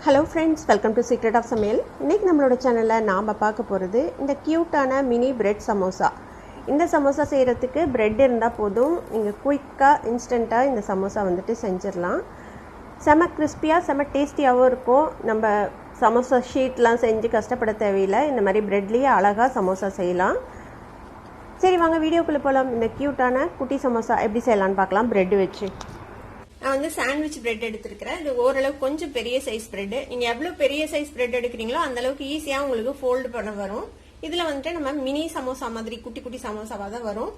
Hello friends, welcome to secret of Samayal. இன்றைக்கி நம்மளோட சேனலில் நாம் பார்க்க போகிறது இந்த க்யூட்டான மினி பிரெட் சமோசா. இந்த சமோசா செய்கிறதுக்கு பிரெட் இருந்தால் போதும். நீங்கள் குயிக்காக இன்ஸ்டண்ட்டாக இந்த சமோசா வந்துட்டு செஞ்சிடலாம். செம கிறிஸ்பியாக செம டேஸ்டியாகவும் இருக்கும். நம்ம சமோசா ஷீட்லாம் செஞ்சு கஷ்டப்பட தேவையில்லை. இந்த மாதிரி பிரெட்லேயே அழகாக சமோசா செய்யலாம். சரி வாங்க வீடியோக்குள்ளே போகலாம். இந்த க்யூட்டான குட்டி சமோசா எப்படி செய்யலான்னு பார்க்கலாம் பிரெட் வச்சு. நான் வந்து சாண்ட்விச் பிரெட் எடுத்துருக்கிறேன். இது ஓரளவு கொஞ்சம் பெரிய சைஸ் பிரெட். நீங்க எவ்வளவு பெரிய சைஸ் பிரெட் எடுக்கிறீங்களோ அந்த அளவுக்கு ஈஸியா உங்களுக்கு ஃபோல்டு பண்ண வரும். இதுல வந்துட்டு நம்ம மினி சமோசா மாதிரி குட்டி குட்டி சமோசாவா தான் வரும்.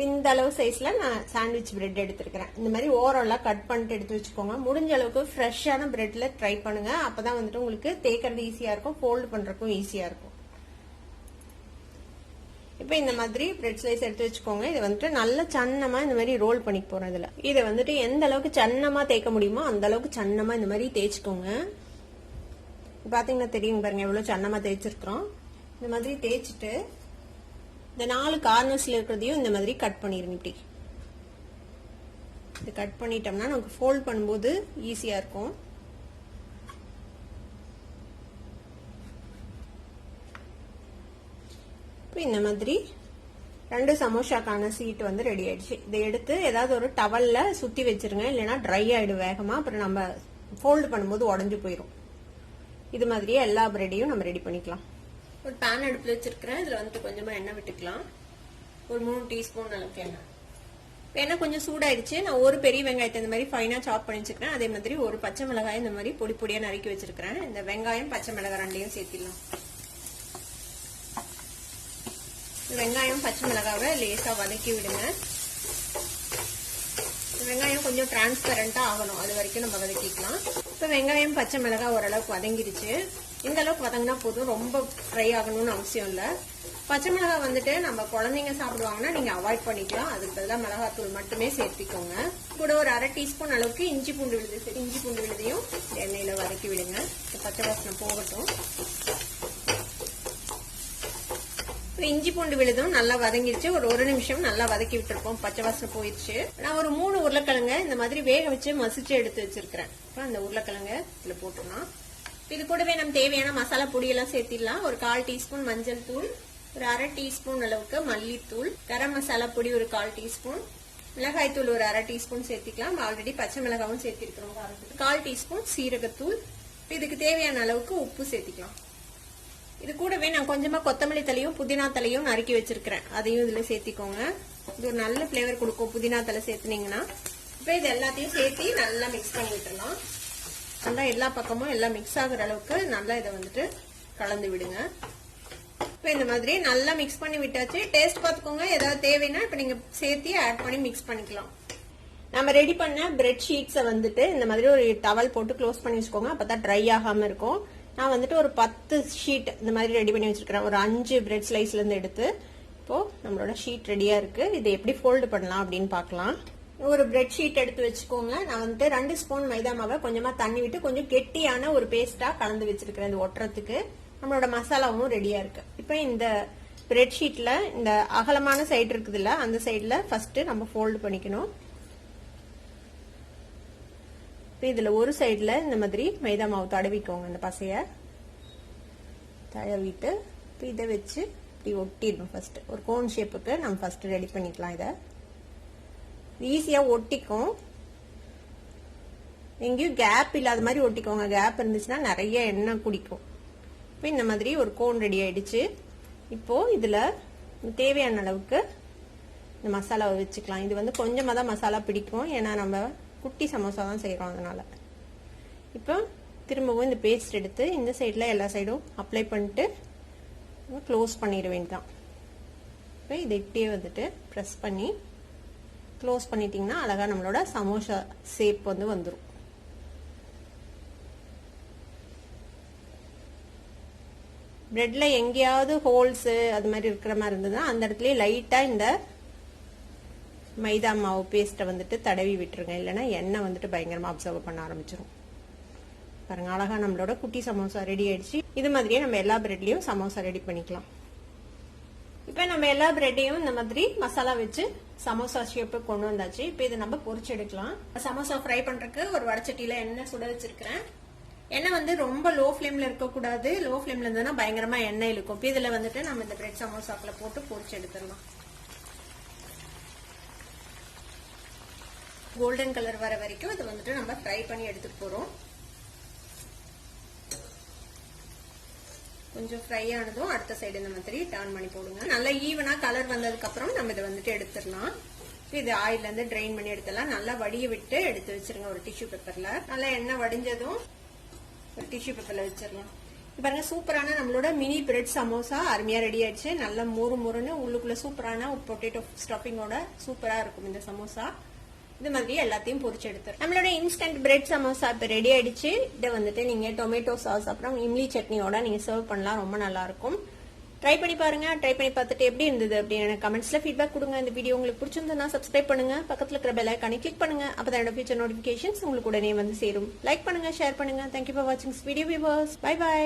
இந்த அளவு சைஸ்ல நான் சாண்ட்விச் பிரெட் எடுத்துருக்கிறேன். இந்த மாதிரி ஓரளவு கட் பண்ணிட்டு எடுத்து வச்சுக்கோங்க. முடிஞ்ச அளவுக்கு ஃப்ரெஷ்ஷான பிரெட்ல ட்ரை பண்ணுங்க. அப்பதான் வந்துட்டு உங்களுக்கு தேய்க்கிறது ஈஸியா இருக்கும், ஃபோல்டு பண்றதுக்கும் ஈஸியா இருக்கும். இப்போ இந்த மாதிரி பிரெட் ஸ்லைஸ் எடுத்து வச்சுக்கோங்க. இதை வந்துட்டு நல்ல சன்னமா இந்த மாதிரி ரோல் பண்ணி போறோம். இதுல இதை வந்துட்டு எந்த அளவுக்கு சன்னமா தேய்க்க முடியுமோ அந்த அளவுக்கு சன்னமா இந்த மாதிரி தேய்ச்சிக்கோங்க. பாத்தீங்கன்னா தெரியும் பாருங்க எவ்வளவு சன்னமா தேய்ச்சிருக்கிறோம். இந்த மாதிரி தேய்ச்சிட்டு இந்த 4 கார்னர்ஸ்ல இருக்கிறதையும் இந்த மாதிரி கட் பண்ணிருங்க. இப்படி இது கட் பண்ணிட்டோம்னா நமக்கு ஃபோல்ட் பண்ணும்போது ஈஸியா இருக்கும். இந்த மாதிரி 2 சமோசாக்கான சீட் வந்து ரெடி ஆயிடுச்சு. இதை எடுத்து ஏதாவது ஒரு டவல்ல சுத்தி வச்சிருங்க, இல்லைன்னா ட்ரை ஆயிடும் வேகமா. அப்புறம் நம்ம ஃபோல்டு பண்ணும்போது உடஞ்சு போயிடும். இது மாதிரியே எல்லா பிரெட்டையும் நம்ம ரெடி பண்ணிக்கலாம். ஒரு பேன் அடுப்புல வச்சிருக்கிறேன். இதுல வந்து கொஞ்சமா எண்ணெய் விட்டுக்கலாம். ஒரு 3 டீஸ்பூன் அளவுக்கு எண்ணெய். எண்ணெய் கொஞ்சம் சூடாயிடுச்சு. நான் ஒரு பெரிய வெங்காயத்தை இந்த மாதிரி ஃபைனா சாப் பண்ணி வச்சிருக்கேன். அதே மாதிரி ஒரு பச்சை மிளகாய் இந்த மாதிரி பொடி பொடியா நறுக்கி வச்சிருக்கிறேன். இந்த வெங்காயம் பச்சை மிளகாய் ரெண்டையும் சேர்த்திடலாம். வெங்காயம் பச்சை மிளகாவை லேசா வதக்கி விடுங்க. வெங்காயம் கொஞ்சம் டிரான்ஸ்பரண்டா ஆகணும், அது வரைக்கும் நம்ம வதக்கிக்கலாம். இப்ப வெங்காயம் பச்சை மிளகாய் ஓரளவுக்கு வதங்கிருச்சு. இந்த அளவுக்கு வதங்கினா போதும், ரொம்ப ஃப்ரை ஆகணும்னு அவசியம் இல்ல. பச்சை மிளகாய் வந்துட்டு நம்ம குழந்தைங்க சாப்பிடுவாங்கன்னா நீங்க அவாய்ட் பண்ணிக்கலாம். அதுக்கு பதிலாக மிளகாத்தூள் மட்டுமே சேர்த்திக்கோங்க. கூட ஒரு 1/2 டீஸ்பூன் அளவுக்கு இஞ்சி பூண்டு விழுதையும் எண்ணெயில வதக்கி விடுங்க. பச்சை வாசனை போகட்டும். இஞ்சி பூண்டு விழுதும் நல்லா வதங்கிடுச்சு. ஒரு நிமிஷம் நல்லா வதக்கி விட்டுருப்போம். பச்சை வாசனை போயிடுச்சு. நான் ஒரு 3 உருளைக்கிழங்க இந்த மாதிரி வேக வச்சு மசிச்சு எடுத்து வச்சிருக்கிறேன். அந்த உருளைக்கிழங்க இதுல போட்டுடலாம். இது கூடவே நம்ம தேவையான மசாலா பொடியெல்லாம் சேர்த்திடலாம். ஒரு 1/4 டீஸ்பூன் மஞ்சள் தூள், ஒரு 1/2 டீஸ்பூன் அளவுக்கு மல்லித்தூள், கரம் மசாலா பொடி ஒரு 1/4 டீஸ்பூன், மிளகாய் தூள் ஒரு 1/2 டீஸ்பூன் சேர்த்திக்கலாம். ஆல்ரெடி பச்சை மிளகாவும் சேர்த்திருக்கிறோம். 1/4 டீஸ்பூன் சீரகத்தூள். இதுக்கு தேவையான அளவுக்கு உப்பு சேர்த்திக்கலாம். இது கூடவே நான் கொஞ்சமா கொத்தமல்லி தலையும் புதினா தலையும் நறுக்கி வச்சிருக்கிறேன். அதையும் இதுல சேர்த்திக்கோங்க. இது ஒரு நல்ல பிளேவர் கொடுக்கும் புதினா தலை சேர்த்துனீங்கன்னா. இப்ப இது எல்லாத்தையும் சேர்த்து நல்லா மிக்ஸ் பண்ணி விட்டுறலாம். நல்லா எல்லா பக்கமும் எல்லாம் மிக்ஸ் ஆகுற அளவுக்கு நல்லா இதை வந்துட்டு கலந்து விடுங்க. இப்ப இந்த மாதிரி நல்லா மிக்ஸ் பண்ணி விட்டாச்சு. டேஸ்ட் பார்த்துக்கோங்க. ஏதாவது தேவைன்னா இப்ப நீங்க சேர்த்து ஆட் பண்ணி மிக்ஸ் பண்ணிக்கலாம். நம்ம ரெடி பண்ண பிரெட் ஷீட்ஸை வந்துட்டு இந்த மாதிரி ஒரு டவல் போட்டு க்ளோஸ் பண்ணி வச்சுக்கோங்க. அப்பதான் ட்ரை ஆகாம இருக்கும். நான் வந்துட்டு ஒரு 10 ஷீட் இந்த மாதிரி ரெடி பண்ணி வச்சிருக்கிறேன். ஒரு 5 பிரெட் ஸ்லைஸ்ல இருந்து எடுத்து இப்போ நம்மளோட ஷீட் ரெடியா இருக்கு. இதை எப்படி ஃபோல்டு பண்ணலாம் அப்படின்னு பார்க்கலாம். ஒரு பிரெட் ஷீட் எடுத்து வச்சுக்கோங்க. நான் வந்துட்டு 2 ஸ்பூன் மைதா மாவை கொஞ்சமா தண்ணி விட்டு கொஞ்சம் கெட்டியான ஒரு பேஸ்டா கலந்து வச்சிருக்கிறேன். இது ஒட்டுறதுக்கு நம்மளோட மசாலாவும் ரெடியா இருக்கு. இப்போ இந்த பிரெட் ஷீட்ல இந்த அகலமான சைடு இருக்குதுல்ல, அந்த சைடுல ஃபர்ஸ்ட் நம்ம ஃபோல்டு பண்ணிக்கணும். இதுல ஒரு சைடுல இந்த மாதிரி மைதா மாவு தடவிக்கோங்க. இந்த பசைய தடவிட்டு இதை வச்சு இப்படி ஒட்டிடணும். ஃபர்ஸ்ட் ஒரு கோன் ஷேப்புக்கு நம்ம ஃபர்ஸ்ட் ரெடி பண்ணிக்கலாம். இதை ஈஸியா ஒட்டிக்கும். எங்கேயும் கேப் இல்லாத மாதிரி ஒட்டிக்கோங்க. கேப் இருந்துச்சுன்னா நிறைய எண்ணெய் குடிக்கும். இப்போ இந்த மாதிரி ஒரு கோன் ரெடி ஆயிடுச்சு. இப்போ இதுல தேவையான அளவுக்கு இந்த மசாலாவை வச்சுக்கலாம். இது வந்து கொஞ்சமா தான் மசாலா பிடிக்கும், ஏன்னா நம்ம குட்டி சமோசா தான் செய்யறோம். அதனால இப்போ திரும்பவும் இந்த பேஸ்ட் எடுத்து இந்த சைட்ல எல்லா சைடும் அப்ளை பண்ணிட்டு க்ளோஸ் பண்ணிட வேண்டியதான். இப்போ இதை இப்படியே வந்துட்டு ப்ரெஸ் பண்ணி க்ளோஸ் பண்ணிட்டீங்கன்னா அழகா நம்மளோட சமோசா ஷேப் வந்து வந்துடும். பிரெட்ல எங்கேயாவது ஹோல்ஸ் அது மாதிரி இருக்கிற மாதிரி இருந்ததுன்னா அந்த இடத்துல லைட்டா இந்த மைதா மாவு பேஸ்ட்டை வந்துட்டு தடவி விட்டுருங்க. இல்லைன்னா எண்ணெய் வந்துட்டு பயங்கரமா அப்சர்வ் பண்ண ஆரம்பிச்சிடும். பாருங்க அழகா நம்மளோட குட்டி சமோசா ரெடி ஆயிடுச்சு. இது மாதிரியே நம்ம எல்லா பிரெட்லயும் சமோசா ரெடி பண்ணிக்கலாம். இப்ப நம்ம எல்லா பிரெட்டையும் இந்த மாதிரி மசாலா வச்சு சமோசா ஷேப்பு கொண்டு வந்தாச்சு. இப்ப இதை நம்ம பொரிச்சு எடுக்கலாம். சமோசா ஃப்ரை பண்றதுக்கு ஒரு வடச்சட்டியில எண்ணெய் சுட வச்சிருக்கிறேன். எண்ணெய் வந்து ரொம்ப லோ ஃப்ளேம்ல இருக்க கூடாது. லோ ஃப்ளேம்ல இருந்ததுன்னா பயங்கரமா எண்ணெய் இழுக்கும். இப்போ இதுல வந்துட்டு நம்ம இந்த பிரெட் சமோசாக்குள்ள போட்டு பொரிச்சு எடுத்துடலாம். கோல்டன் கலர் வர வரைக்கும் இது வந்துட்டு நம்ம ஃப்ரை பண்ணி எடுத்துட்டு போறோம். கொஞ்சம் ஃப்ரை ஆனதும் அடுத்த சைடு இந்த மாதிரி டர்ன் பண்ணி போடுங்க. நல்லா ஈவனா கலர் வந்ததுக்கு அப்புறம் நம்ம இதை வந்துட்டு எடுத்துடலாம். இது ஆயில்ல இருந்து ட்ரெயின் பண்ணி எடுத்துடலாம். நல்லா வடிய விட்டு எடுத்து வச்சிருங்க ஒரு டிஷ்யூ பேப்பர்ல. நல்லா எண்ணெய் வடிஞ்சதும் ஒரு டிஷ்யூ பேப்பர்ல வச்சிடலாம். பாருங்க சூப்பரான நம்மளோட மினி பிரெட் சமோசா அருமையா ரெடி ஆயிடுச்சு. நல்லா மொறு மொறுன்னு உள்ளுக்குள்ள சூப்பரான பொட்டேட்டோ ஸ்டஃபிங்கோட சூப்பரா இருக்கும் இந்த சமோசா. இது மாதிரி எல்லாத்தையும் பொரிச்சு எடுத்துரும். நம்மளோட இன்ஸ்டன்ட் பிரெட் சமோசா இப்ப ரெடி ஆயிடுச்சு. இதை வந்துட்டு நீங்க டொமேட்டோ சாஸ் அப்புறம் இம்லி சட்னியோட நீங்க சர்வ் பண்ணலாம். ரொம்ப நல்லா இருக்கும். ட்ரை பண்ணி பாருங்க. ட்ரை பண்ணி பார்த்துட்டு எப்படி இருந்தது அப்படின்னு கமெண்ட்ஸ்ல ஃபீட்பேக் கொடுங்க. இந்த வீடியோ உங்களுக்கு பிடிச்சிருந்தா சப்ஸ்கிரைப் பண்ணுங்க. பக்கத்துல இருக்கிற பெல் ஐகானை கிளிக் பண்ணுங்க. அப்பதான் என்னோட ஃபியூச்சர் நோட்டிபிகேஷன்ஸ் உங்களுக்கு உடனே வந்து சேரும். லைக் பண்ணுங்க, ஷேர் பண்ணுங்க. தேங்க்யூ ஃபார் வாட்சிங் this video viewers. Bye by.